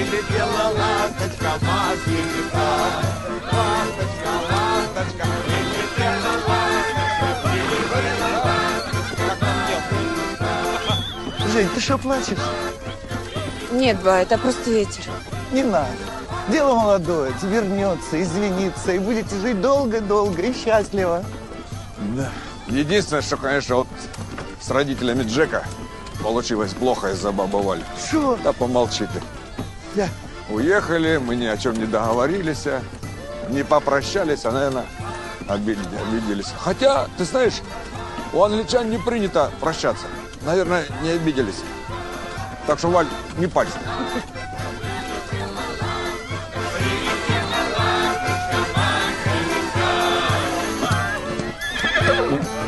прилетела ласточка, Машенька. Ласточка, ласточка, прилетела ласточка, прилетела ласточка ко мне. Жень, ты что, плачешь? Нет, ба, это просто ветер. Не надо. Дело молодое, вернется, извинится, и будете жить долго-долго и счастливо. Да. Единственное, что, конечно, вот с родителями Джека получилось плохо из-за бабы Вали. Что? Да помолчи ты. Да. Уехали, мы ни о чем не договорились, не попрощались, а, наверное, обиделись. Хотя, ты знаешь, у англичан не принято прощаться. Наверное, не обиделись. Так что, Валь, не парься. Прилетела ласточка, Машенька.